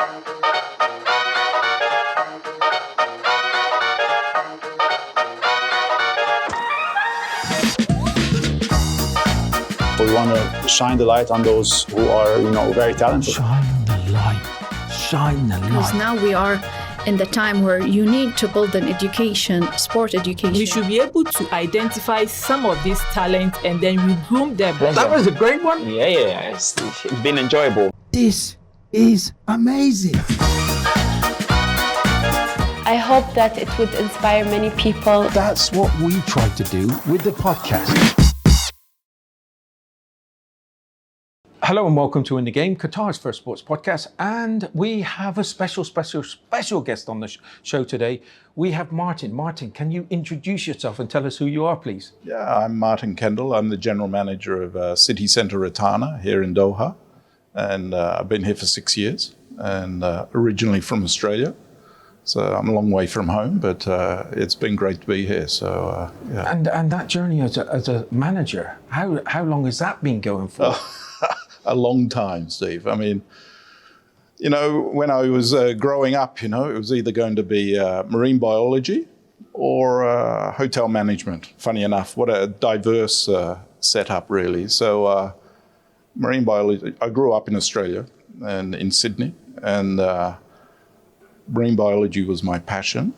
We want to shine the light on those who are, very talented. Shine the light. Shine the light. Because now we are in the time where you need to build an education, sport education. We should be able to identify some of these talents and then we groom them. That was a great one. Yeah. It's been enjoyable. This is amazing. I hope that it would inspire many people. That's what we try to do with the podcast. Hello and welcome to In the Game, Qatar's first sports podcast. And we have a special guest on the show today. We have Martin. Martin, can you introduce yourself and tell us who you are, please? Yeah, I'm Martin Kendall. I'm the general manager of City Centre Rotana here in Doha. And I've been here for 6 years and originally from Australia. So I'm a long way from home, but it's been great to be here. So yeah. And that journey as a manager, how long has that been going for? A long time, Steve. I mean, when I was growing up, it was either going to be marine biology or hotel management. Funny enough, what a diverse setup, really. So marine biology, I grew up in Australia and in Sydney, and marine biology was my passion.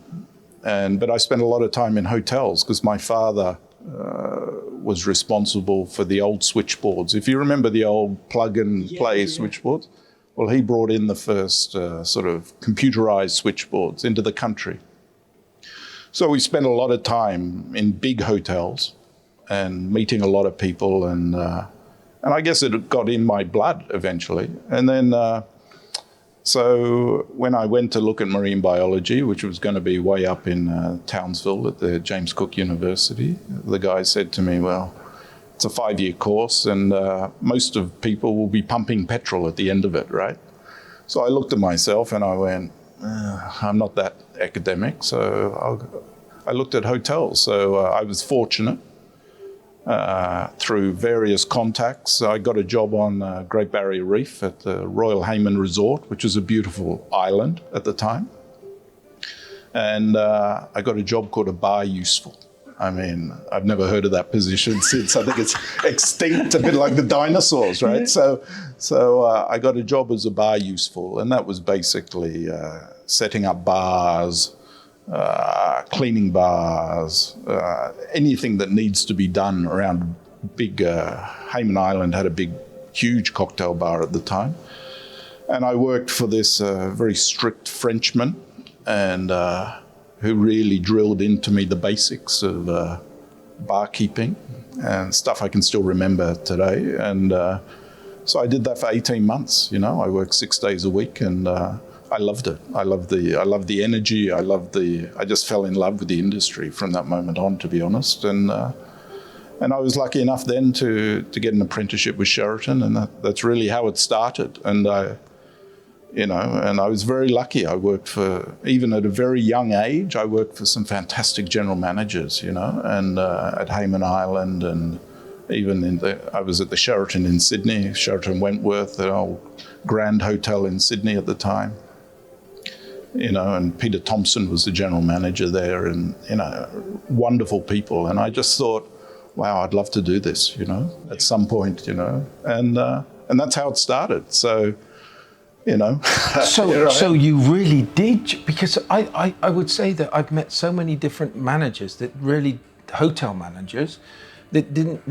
But I spent a lot of time in hotels because my father was responsible for the old switchboards. If you remember the old plug-and-play switchboards, well, he brought in the first sort of computerized switchboards into the country. So we spent a lot of time in big hotels and meeting a lot of people, and I guess it got in my blood eventually. And then so when I went to look at marine biology, which was going to be way up in Townsville at the James Cook University, the guy said to me, well, it's a 5-year course and most of people will be pumping petrol at the end of it, right? So I looked at myself and I went, I'm not that academic, so I looked at hotels. So I was fortunate. Through various contacts, I got a job on Great Barrier Reef at the Royal Hayman Resort, which was a beautiful island at the time. And I got a job called a bar useful. I mean, I've never heard of that position since. I think it's extinct, a bit like the dinosaurs, right? Yeah. So I got a job as a bar useful, and that was basically setting up bars, cleaning bars, anything that needs to be done around big, Hayman Island had a huge cocktail bar at the time. And I worked for this very strict Frenchman and who really drilled into me the basics of barkeeping and stuff I can still remember today. And so I did that for 18 months, I worked 6 days a week and I loved it. I loved the energy. I just fell in love with the industry from that moment on, to be honest. And I was lucky enough then to get an apprenticeship with Sheraton, and that's really how it started. And and I was very lucky. I worked for, even at a very young age, I worked for some fantastic general managers, and at Hayman Island, and even I was at the Sheraton in Sydney, Sheraton Wentworth, the old Grand Hotel in Sydney at the time. And Peter Thompson was the general manager there, and, wonderful people. And I just thought, wow, I'd love to do this, at some point, and that's how it started. So, So you really did, because I would say that I've met so many different managers hotel managers that didn't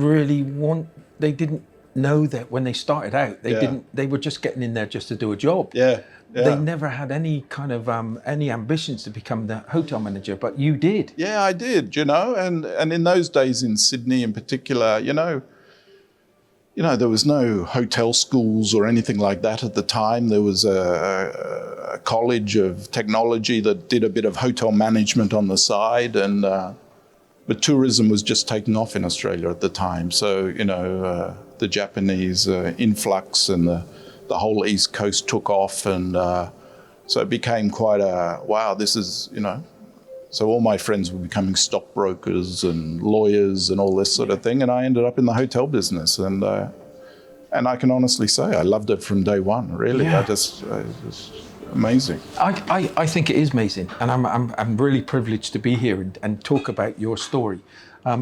know that when they started out, they were just getting in there just to do a job. Yeah. They never had any kind of any ambitions to become the hotel manager, but you did. Yeah, I did, and in those days in Sydney in particular, there was no hotel schools or anything like that at the time. There was a college of technology that did a bit of hotel management on the side, but tourism was just taking off in Australia at the time. So, the Japanese influx and the whole East Coast took off, and so it became quite this is, so all my friends were becoming stockbrokers and lawyers and all this sort of thing, and I ended up in the hotel business, and And I can honestly say I loved it from day one. Really, Yeah. just amazing. I think it is amazing, and I'm really privileged to be here and talk about your story,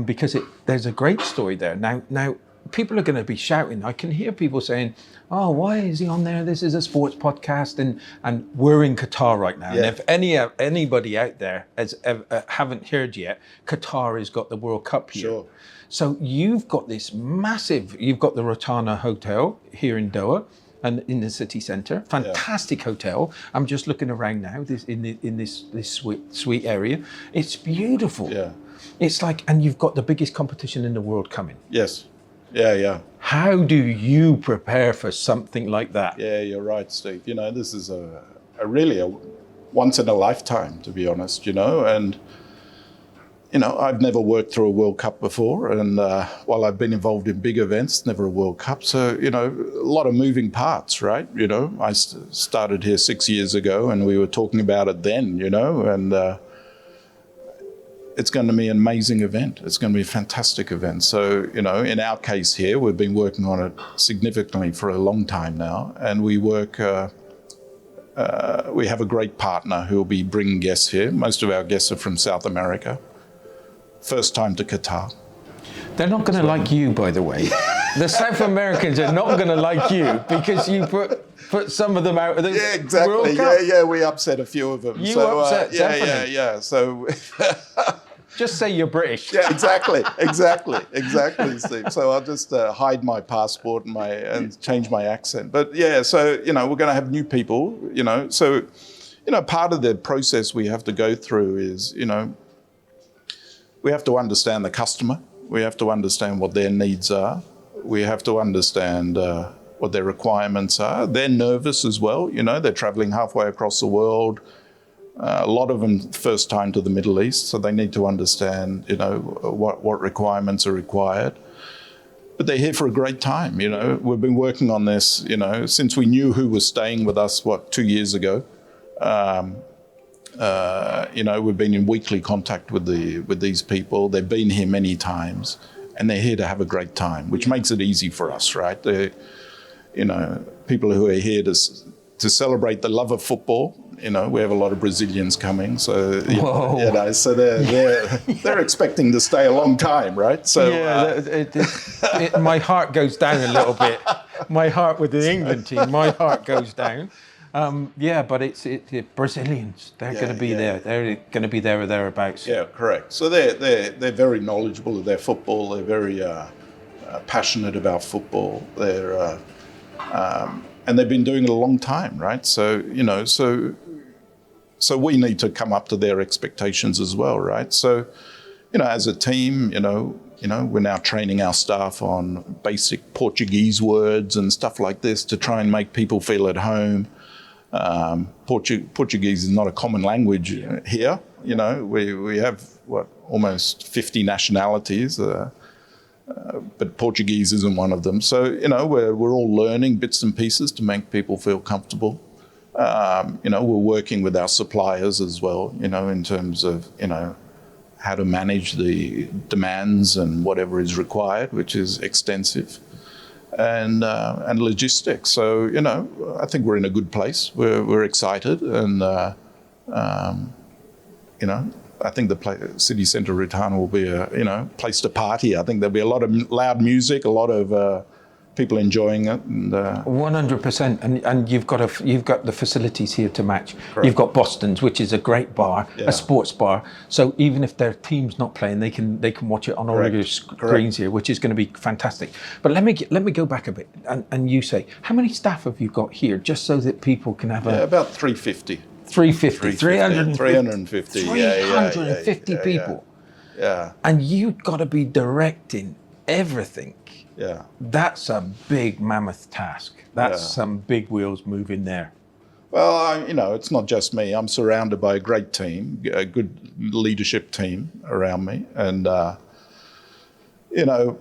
because there's a great story there. Now people are going to be shouting. I can hear people saying, "Oh, why is he on there? This is a sports podcast," and we're in Qatar right now. Yeah. And if anybody out there haven't heard yet, Qatar has got the World Cup here. Sure. So you've got this massive. You've got the Rotana Hotel here in Doha, and in the city centre, fantastic hotel. I'm just looking around now. In this sweet area, it's beautiful. Yeah. It's like, and you've got the biggest competition in the world coming. Yes. Yeah. How do you prepare for something like that? Yeah, you're right, Steve. You know, this is a really once in a lifetime, to be honest. You know, and you know, I've never worked through a World Cup before, and while I've been involved in big events, never a World Cup. So, you know, a lot of moving parts, right? You know, I started here 6 years ago, and we were talking about it then, you know, and it's going to be an amazing event. It's going to be a fantastic event. So, you know, in our case here, we've been working on it significantly for a long time now, and we work. We have a great partner who will be bringing guests here. Most of our guests are from South America. First time to Qatar. They're not going to like you, by the way. The South Americans are not going to like you because you put some of them out of the World Cup. Yeah, we upset a few of them. You upset, definitely. Yeah. So just say you're British. yeah, exactly, Steve. So I'll just hide my passport and change my accent. But yeah, so you know, we're going to have new people. You know, so you know, part of the process we have to go through is, you know, we have to understand the customer. We have to understand what their needs are. We have to understand what their requirements are. They're nervous as well. You know, they're traveling halfway across the world. A lot of them first time to the Middle East, so they need to understand, you know, what requirements are required. But they're here for a great time. You know, we've been working on this, you know, since we knew who was staying with us, 2 years ago. You know, we've been in weekly contact with these people. They've been here many times, and they're here to have a great time, which makes it easy for us, right? They're, you know, people who are here to celebrate the love of football. You know, we have a lot of Brazilians coming, so you know, so they're expecting to stay a long time, right? So yeah, my heart goes down a little bit. My heart with the England team, my heart goes down. But it's Brazilians. They're going to be there. They're going to be there or thereabouts. Yeah, correct. So they're very knowledgeable of their football. They're very passionate about football. They're and they've been doing it a long time, right? So you know, so we need to come up to their expectations as well, right? So you know, as a team, you know, we're now training our staff on basic Portuguese words and stuff like this to try and make people feel at home. Portuguese is not a common language here. You know, we have almost 50 nationalities, but Portuguese isn't one of them. So you know, we're all learning bits and pieces to make people feel comfortable. You know, we're working with our suppliers as well. You know, in terms of, you know, how to manage the demands and whatever is required, which is extensive. And logistics. So you know, I think we're in a good place. We're excited, and you know, I think the City Centre Rotana will be a place to party. I think there'll be a lot of loud music, a lot of people enjoying it. And 100%, and you've got the facilities here to match. Correct. You've got Boston's, which is a great bar, a sports bar. So even if their team's not playing, they can watch it on all your screens here, which is going to be fantastic. But let me go back a bit, and you say, how many staff have you got here, just so that people can have about 350. 350 people. Yeah. And you've got to be directing everything. Yeah. That's a big mammoth task. That's some big wheels moving there. Well, you know, it's not just me. I'm surrounded by a great team, a good leadership team around me. And, you know,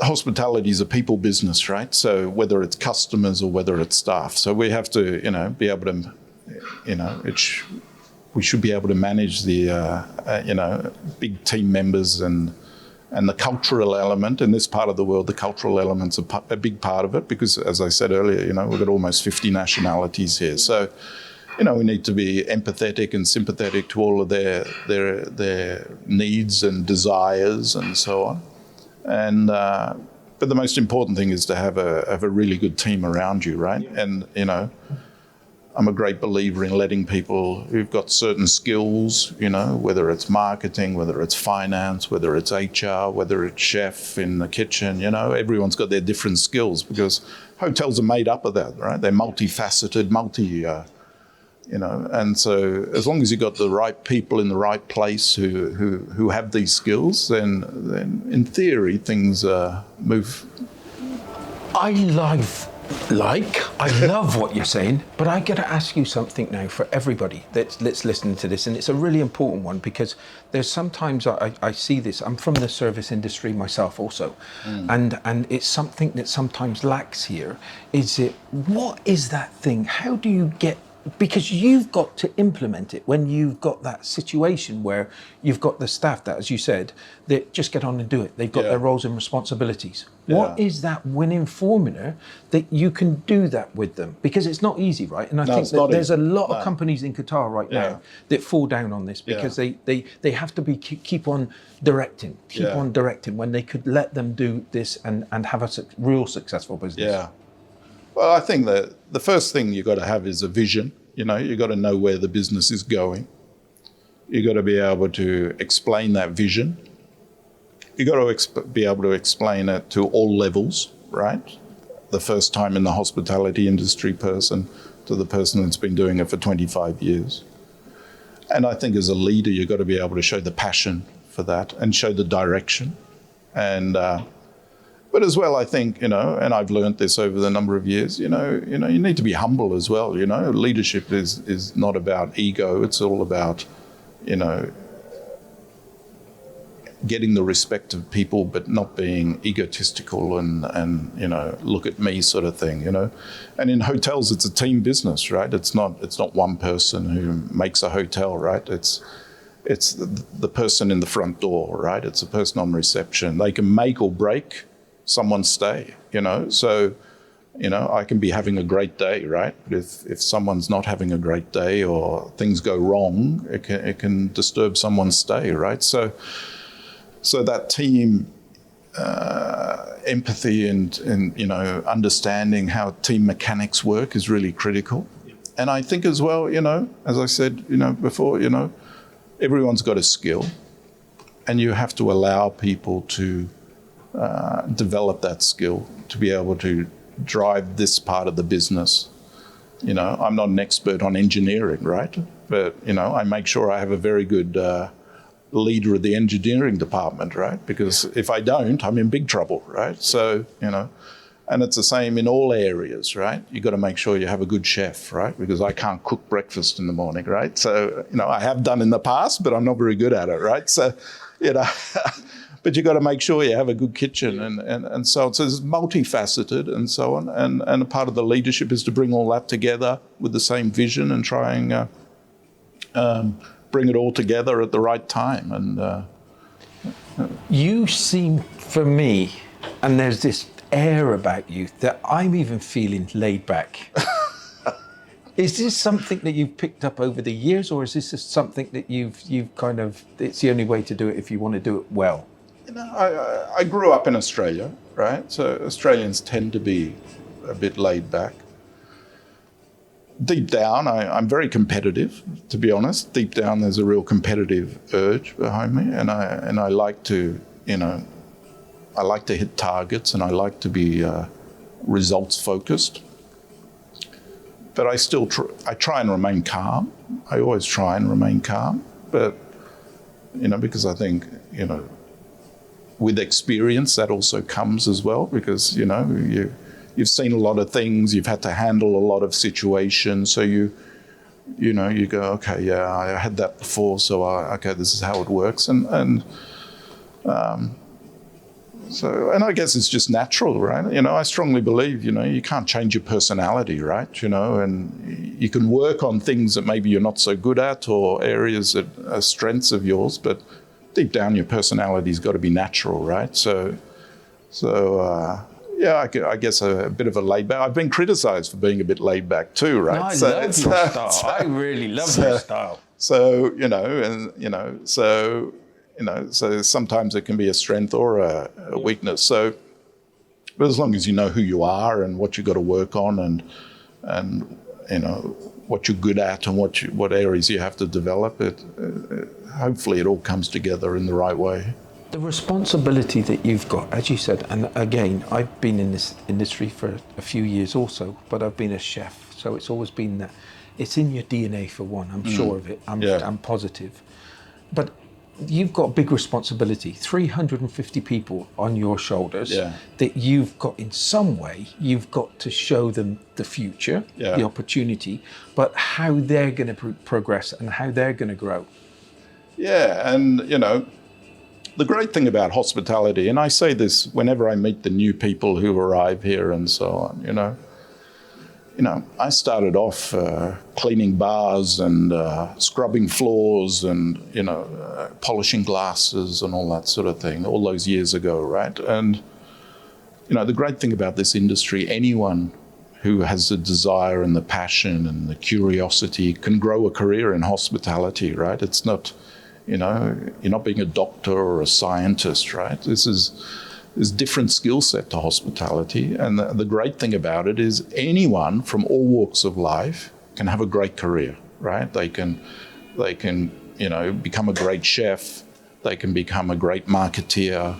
hospitality is a people business, right? So whether it's customers or whether it's staff. So we have to, you know, be able to, you know, we should be able to manage the, you know, big team members and And the cultural element in this part of the world, the cultural element's a big part of it because, as I said earlier, we've got almost 50 nationalities here. So, we need to be empathetic and sympathetic to all of their needs and desires and so on. And but the most important thing is to have a really good team around you, right? And I'm a great believer in letting people who've got certain skills, whether it's marketing, whether it's finance, whether it's HR, whether it's chef in the kitchen, everyone's got their different skills because hotels are made up of that, right? They're multifaceted, and so as long as you've got the right people in the right place who have these skills, then in theory things move. I love what you're saying, but I got to ask you something now for everybody that's listening to this, and it's a really important one because there's sometimes I see this. I'm from the service industry myself also, and it's something that sometimes lacks here. What is that thing? How do you get? Because you've got to implement it when you've got that situation where you've got the staff that, as you said, that just get on and do it. They've got their roles and responsibilities. Yeah. What is that winning formula that you can do that with them? Because it's not easy, right? And I think that there's a lot of companies in Qatar right now that fall down on this because they have to keep on directing, on directing when they could let them do this and have a real successful business. Yeah. Well, I think that the first thing you've got to have is a vision. You've got to know where the business is going. You've got to be able to explain that vision. You've got to be able to explain it to all levels, right? The first time in the hospitality industry person to the person that's been doing it for 25 years. And I think as a leader, you've got to be able to show the passion for that and show the direction. And but as well, I think, and I've learned this over the number of years, you need to be humble as well. Leadership is not about ego. It's all about, getting the respect of people, but not being egotistical and look at me sort of thing, And in hotels, it's a team business, right? It's not one person who makes a hotel, right? It's the person in the front door, right? It's a person on reception. They can make or break someone's stay, So, I can be having a great day, right? But if someone's not having a great day or things go wrong, it can disturb someone's stay, right? So that team empathy and understanding how team mechanics work is really critical. And I think as well, as I said, before, everyone's got a skill, and you have to allow people to develop that skill to be able to drive this part of the business. I'm not an expert on engineering, right? But, I make sure I have a very good leader of the engineering department, right? Because if I don't, I'm in big trouble, right? So, and it's the same in all areas, right? You've got to make sure you have a good chef, right? Because I can't cook breakfast in the morning, right? So, I have done in the past, but I'm not very good at it, right? So, but you've got to make sure you have a good kitchen and so on. So it's multifaceted and so on. And a part of the leadership is to bring all that together with the same vision and try and bring it all together at the right time. And you seem, for me, and there's this air about you that I'm even feeling laid back. Is this something that you've picked up over the years, or is this just something that you've kind of, it's the only way to do it if you want to do it well? I grew up in Australia, right? So Australians tend to be a bit laid back. Deep down, I'm very competitive, to be honest. Deep down, there's a real competitive urge behind me, and I like to, I like to hit targets, and I like to be results focused. But I still I try and remain calm. I always try and remain calm, but because I think with experience that also comes as well, because you've seen a lot of things, you've had to handle a lot of situations, so you go, okay, yeah, I had that before, so okay, this is how it works, and I guess it's just natural, right? I strongly believe, you can't change your personality, right? And you can work on things that maybe you're not so good at or areas that are strengths of yours, but deep down your personality's got to be natural, right? So yeah, I guess a bit of a laid back. I've been criticised for being a bit laid back too, right? No, I love your style. I really love your style. So so sometimes it can be a strength or a weakness. So, but as long as you know who you are and what you've got to work on, and what you're good at and what areas you have to develop, hopefully it all comes together in the right way. The responsibility that you've got, as you said, and again, I've been in this industry for a few years also, but I've been a chef, so it's always been that. It's in your DNA for one, I'm sure of it, I'm positive. But you've got big responsibility, 350 people on your shoulders that you've got in some way, you've got to show them the future, the opportunity, but how they're going to progress and how they're going to grow. Yeah, and the great thing about hospitality, and I say this whenever I meet the new people who arrive here and so on, I started off cleaning bars and scrubbing floors and, polishing glasses and all that sort of thing, all those years ago, right? And, the great thing about this industry, anyone who has the desire and the passion and the curiosity can grow a career in hospitality, right? It's not, you're not being a doctor or a scientist, right? There's different skill set to hospitality, and the great thing about it is anyone from all walks of life can have a great career, right? They can become a great chef, they can become a great marketeer,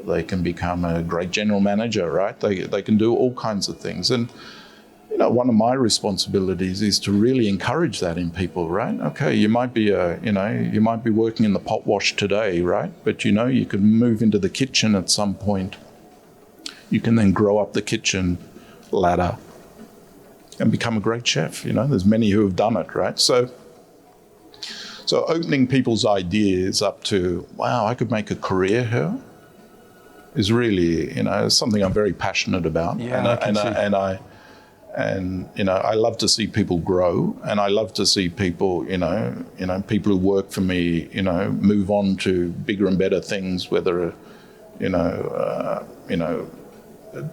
they can become a great general manager, right? They can do all kinds of things. And one of my responsibilities is to really encourage that in people, right? Okay, you might be working in the pot wash today, right? But you can move into the kitchen at some point. You can then grow up the kitchen ladder and become a great chef. There's many who have done it, right? So opening people's ideas up to, wow, I could make a career here, is really, something I'm very passionate about. Yeah, And I love to see people grow, and I love to see people, people who work for me, move on to bigger and better things. Whether,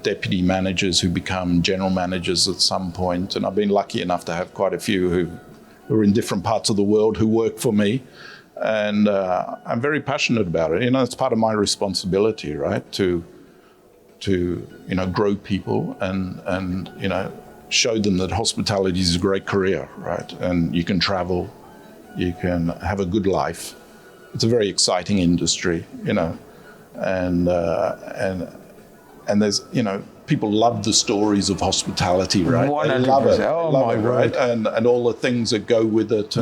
deputy managers who become general managers at some point, and I've been lucky enough to have quite a few who are in different parts of the world who work for me, and I'm very passionate about it. It's part of my responsibility, right, to grow people and show them that hospitality is a great career, right? And you can travel, you can have a good life. It's a very exciting industry, and there's, people love the stories of hospitality, right? 100%. They love it. Oh, love my it, word. right? And all the things that go with it,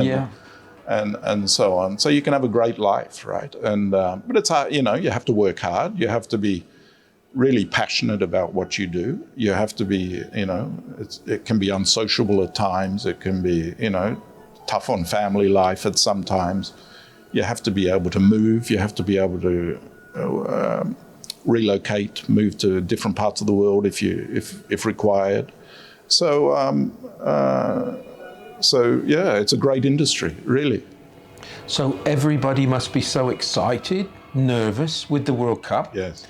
and so on. So you can have a great life, right? And but it's hard, you have to work hard. You have to be really passionate about what you do. You have to be, it can be unsociable at times. It can be, tough on family life at some times. You have to be able to move. You have to be able to relocate, move to different parts of the world if required. So yeah, it's a great industry, really. So everybody must be so excited, nervous with the World Cup. Yes.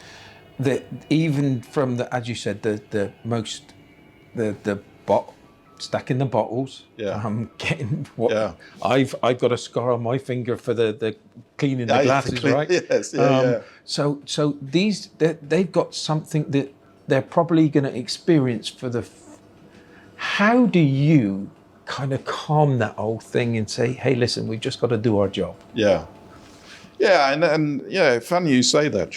That even from as you said, the stacking the bottles. Yeah. I'm getting I've got a scar on my finger for the cleaning the glasses, right? Yes. So they've got something that they're probably going to experience for how do you kind of calm that whole thing and say, hey, listen, we've just got to do our job? Yeah, and funny you say that.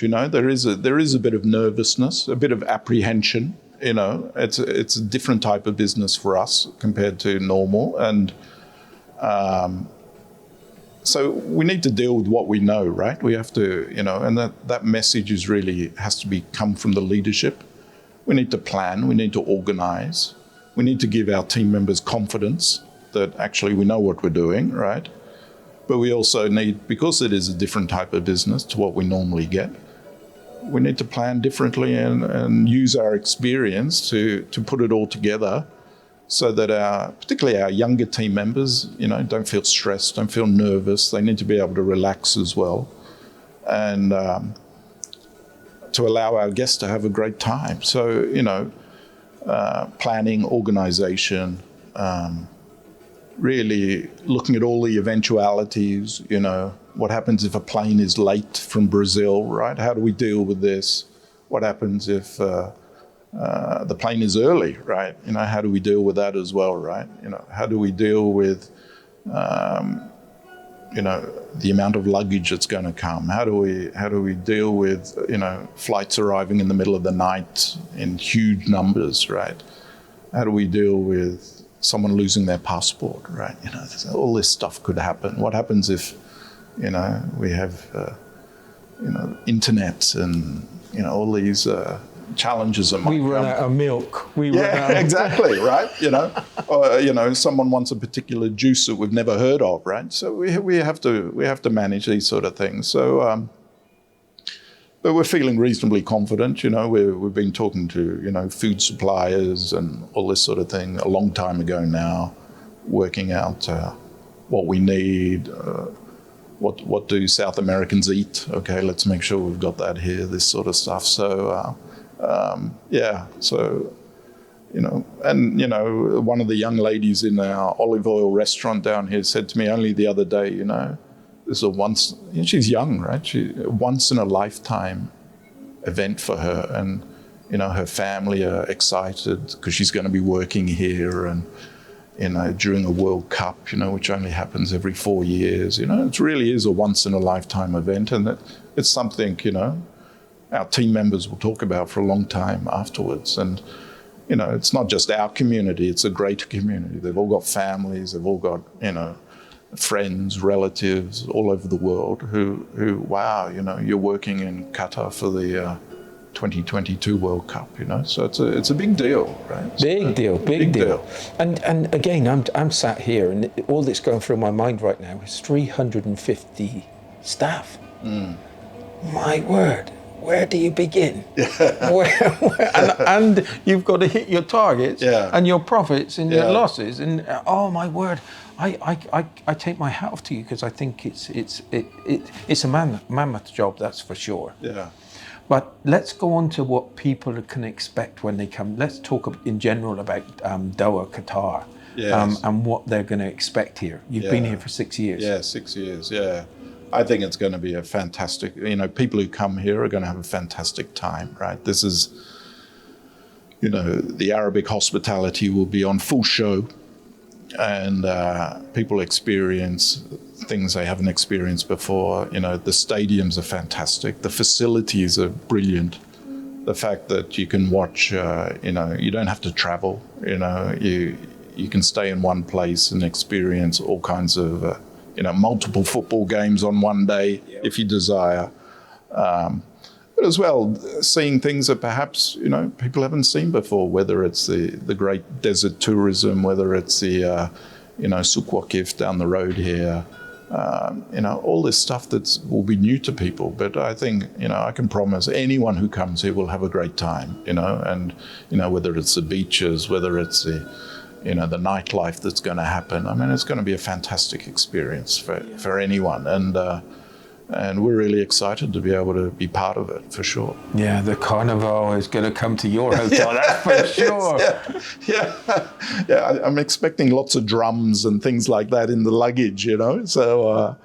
There is a bit of nervousness, a bit of apprehension. It's a different type of business for us compared to normal, and so we need to deal with what we know, right? We have to, and that message has to come from the leadership. We need to plan. We need to organise. We need to give our team members confidence that actually we know what we're doing, right? But we also need, because it is a different type of business to what we normally get, we need to plan differently and use our experience to put it all together so that particularly our younger team members, don't feel stressed, don't feel nervous. They need to be able to relax as well. and to allow our guests to have a great time. So, planning, organization, really looking at all the eventualities, what happens if a plane is late from Brazil, right? How do we deal with this? What happens if the plane is early, right? How do we deal with that as well, right? How do we deal with, the amount of luggage that's going to come? How do we deal with, flights arriving in the middle of the night in huge numbers, right? How do we deal with someone losing their passport, right? All this stuff could happen. What happens if, we have, internet and, all these challenges that might We run come. out of milk. Exactly, right? Or, someone wants a particular juice that we've never heard of, right? So we have to manage these sort of things. So, but we're feeling reasonably confident. We've been talking to food suppliers and all this sort of thing a long time ago now, working out what we need. What do South Americans eat? Okay, let's make sure we've got that here. This sort of stuff. So. So, one of the young ladies in our olive oil restaurant down here said to me only the other day, this is she's young, right? Once in a lifetime event for her. And, her family are excited because she's going to be working here and, during a World Cup, which only happens every 4 years. It really is a once in a lifetime event. And it's something, our team members will talk about for a long time afterwards. And, it's not just our community, it's a greater community. They've all got families, they've all got, friends, relatives all over the world who wow, you're working in Qatar for the 2022 World Cup, So it's a big deal, right? Big deal. And again, I'm sat here and all that's going through my mind right now is 350 staff. My word. Where do you begin? And you've got to hit your targets and your profits and your losses. And oh my word, I take my hat off to you because I think it's a mammoth job, that's for sure. Yeah. But let's go on to what people can expect when they come. Let's talk in general about Doha, Qatar, and what they're going to expect here. You've been here for 6 years. Yeah, 6 years. Yeah. I think it's going to be a fantastic, people who come here are going to have a fantastic time, right? This is, the Arabic hospitality will be on full show and people experience things they haven't experienced before. The stadiums are fantastic. The facilities are brilliant. The fact that you can watch, you don't have to travel, you can stay in one place and experience all kinds of multiple football games on one day if you desire. But as well, seeing things that perhaps, people haven't seen before, whether it's the great desert tourism, whether it's the, Souk Waqif down the road here, all this stuff that will be new to people. But I think, I can promise anyone who comes here will have a great time, and, whether it's the beaches, whether it's the nightlife that's going to happen. I mean, it's going to be a fantastic experience for anyone. And we're really excited to be able to be part of it, for sure. Yeah, the carnival is going to come to your hotel, that's for sure. Yeah, I'm expecting lots of drums and things like that in the luggage, So,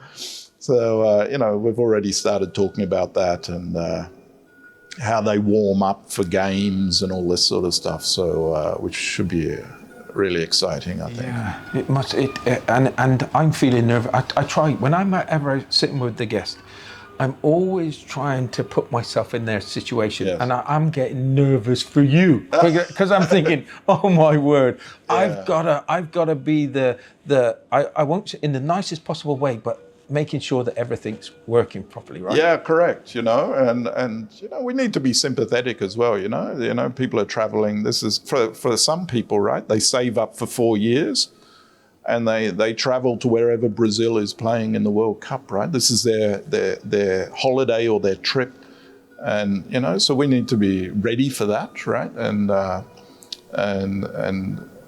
we've already started talking about that and how they warm up for games and all this sort of stuff. So, which should be really exciting, I think. Yeah, it must. And I'm feeling nervous. I try when I'm ever sitting with the guest. I'm always trying to put myself in their situation, and I'm getting nervous for you because I'm thinking, oh my word, I've got to be I won't in the nicest possible way, but making sure that everything's working properly, right? Yeah, correct. And we need to be sympathetic as well. People are traveling. This is for some people, right? They save up for 4 years, and they travel to wherever Brazil is playing in the World Cup, right? This is their holiday or their trip, and so we need to be ready for that, right? And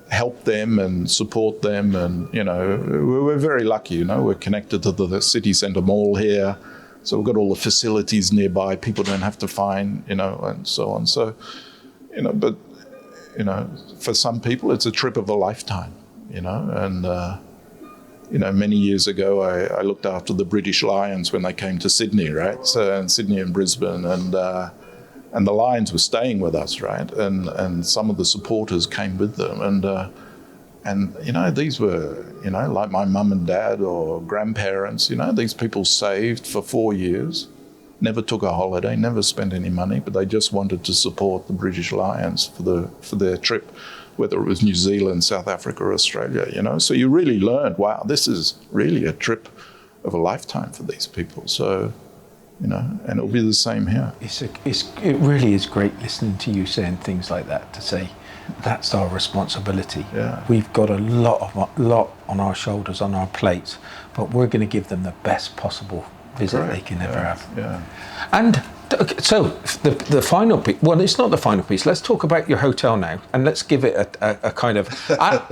help them and support them, and we're very lucky. We're connected to the City Centre Mall here, So we've got all the facilities nearby. People don't have to find, and so on. So, but, for some people, it's a trip of a lifetime, and, many years ago, I looked after the British Lions when they came to Sydney, right? So, and Sydney and Brisbane, and the Lions were staying with us, right? And some of the supporters came with them, and these were, like my mum and dad or grandparents, these people saved for 4 years, never took a holiday, never spent any money, but they just wanted to support the British Lions for their trip, whether it was New Zealand, South Africa, or Australia, So you really learned, wow, this is really a trip of a lifetime for these people. So, and it'll be the same here. It really is great listening to you saying things like that, to say, that's our responsibility. Yeah. We've got a lot on our shoulders, on our plates, but we're going to give them the best possible visit they can ever have. Yeah. And so the final piece, well, it's not the final piece. Let's talk about your hotel now, and let's give it a kind of,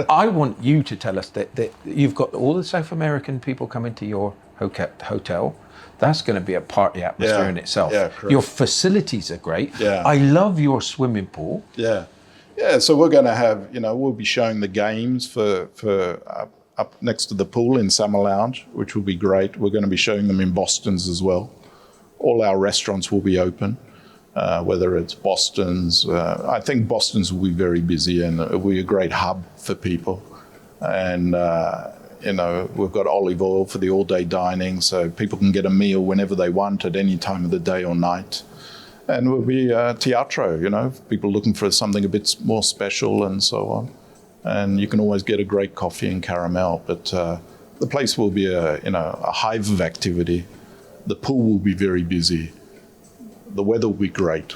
I want you to tell us that you've got all the South American people coming to your hotel. That's going to be a party atmosphere in itself. Yeah, correct. Your facilities are great. Yeah. I love your swimming pool. Yeah. Yeah, so we're going to have, we'll be showing the games for up next to the pool in Summer Lounge, which will be great. We're going to be showing them in Boston's as well. All our restaurants will be open, whether it's Boston's. I think Boston's will be very busy, and it will be a great hub for people. And, we've got olive oil for the all-day dining, so people can get a meal whenever they want at any time of the day or night. And we'll be teatro, people looking for something a bit more special and so on. And you can always get a great coffee and caramel, but the place will be a hive of activity. The pool will be very busy. The weather will be great,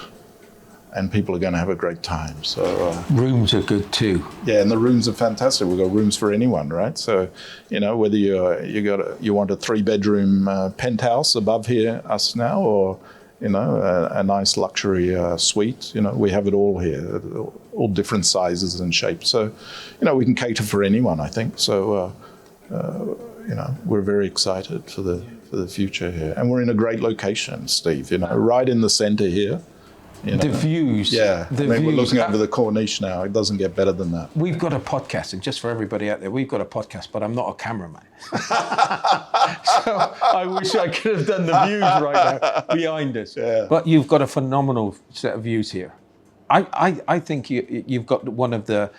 and people are going to have a great time. So rooms are good too. Yeah, and the rooms are fantastic. We've got rooms for anyone, right? So, whether you want a 3-bedroom penthouse above here, us now, or a nice luxury suite. We have it all here, all different sizes and shapes. So, we can cater for anyone, I think. So, we're very excited for the future here. And we're in a great location, Steve, right in the centre here. The views. Yeah, views. We're looking over the Corniche now. It doesn't get better than that. We've got a podcast, and just for everybody out there, we've got a podcast, but I'm not a cameraman. So I wish I could have done the views right now behind us. Yeah. But you've got a phenomenal set of views here. I think you've got one of the,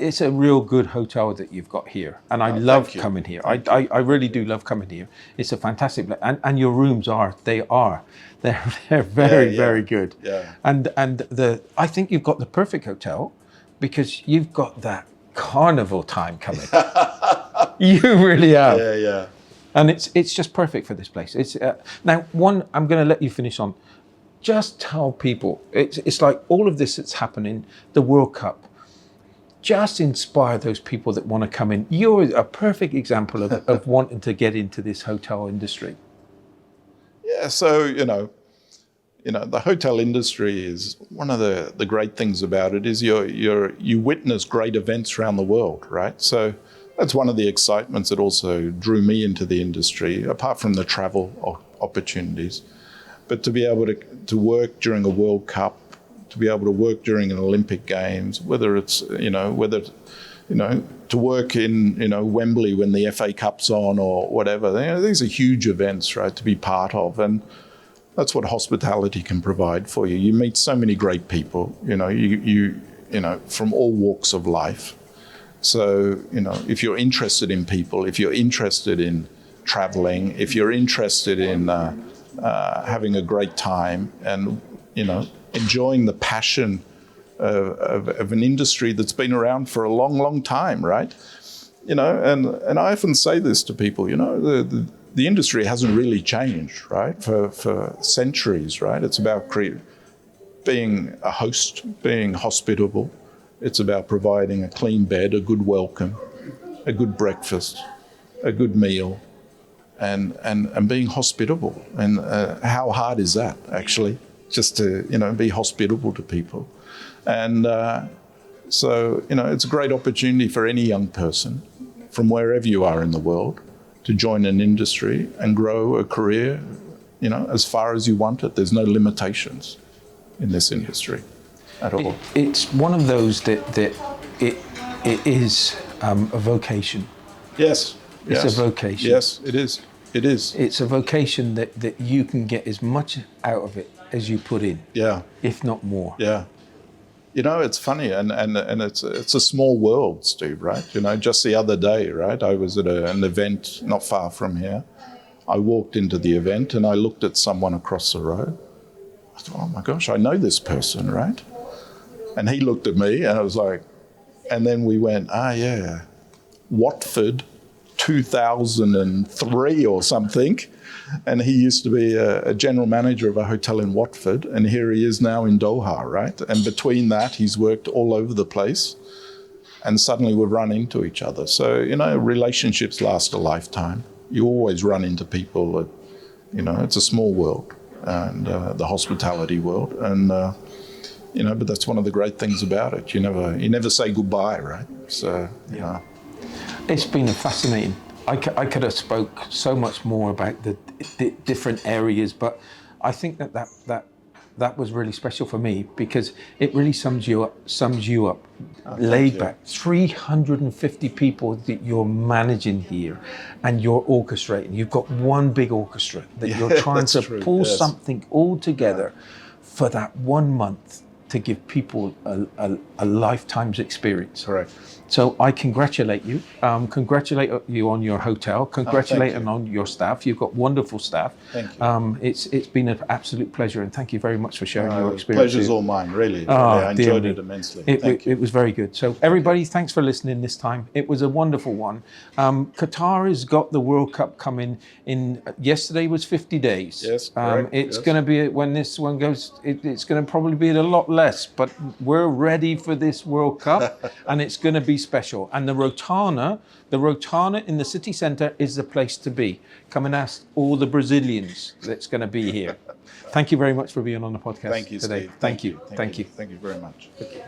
it's a real good hotel that you've got here. And I love coming here. I really do love coming here. It's a fantastic place. And your rooms they're very good. Yeah. And I think you've got the perfect hotel because you've got that carnival time coming. You really have. Yeah. And it's just perfect for this place. It's now I'm going to let you finish on. Just tell people, it's like all of this that's happening, the World Cup, just inspire those people that want to come in. You're a perfect example of wanting to get into this hotel industry. Yeah, so, the hotel industry is one of the great things about it is you witness great events around the world, right? So that's one of the excitements that also drew me into the industry, apart from the travel opportunities. But to be able to work during a World Cup, to be able to work during an Olympic Games, whether it's, to work in, Wembley when the FA Cup's on or whatever, these are huge events, right, to be part of. And that's what hospitality can provide for you. You meet so many great people, you from all walks of life. So, if you're interested in people, if you're interested in traveling, if you're interested in having a great time and, enjoying the passion of an industry that's been around for a long, long time, right? And I often say this to people, the industry hasn't really changed, right, for centuries, right? It's about being a host, being hospitable. It's about providing a clean bed, a good welcome, a good breakfast, a good meal, and being hospitable. And how hard is that, actually, just to, be hospitable to people? And so, it's a great opportunity for any young person from wherever you are in the world to join an industry and grow a career as far as you want it. There's no limitations in this industry at all. It's one of those that it is a vocation. Yes. It's a vocation. Yes, it is. It is. It's a vocation that you can get as much out of it as you put in. Yeah. If not more. Yeah. It's funny, and it's a small world, Steve, right? Just the other day, right, I was at an event not far from here. I walked into the event and I looked at someone across the road. I thought, oh my gosh, I know this person, right? And he looked at me and I was like, and then we went, yeah, Watford 2003 or something. And he used to be a general manager of a hotel in Watford, and here he is now in Doha, right? And between that, he's worked all over the place, and suddenly we've run into each other. So, relationships last a lifetime. You always run into people it's a small world, and the hospitality world, and but that's one of the great things about it. You never say goodbye, right? So, It's been fascinating. I could have spoke so much more about the different areas, but I think that was really special for me because it really sums you up, laid back. 350 people that you're managing here, and you're orchestrating. You've got one big orchestra that you're trying to pull something all together for that 1 month to give people a lifetime's experience. Correct. So I congratulate you. Congratulate you on your hotel. Congratulate on your staff. You've got wonderful staff. Thank you. It's been an absolute pleasure, and thank you very much for sharing your experience. Pleasure's all mine, really. I enjoyed it immensely. It was very good. So everybody, thanks for listening this time. It was a wonderful one. Qatar has got the World Cup coming in. Yesterday was 50 days. Yes, correct. It's going to be, when this one goes, it's going to probably be a lot less, but we're ready for this World Cup, and it's going to be special. And the Rotana in the city centre is the place to be. Come and ask all the Brazilians that's going to be here. Thank you very much for being on the podcast Thank you, today. Steve. Thank you. Thank you very much. Okay.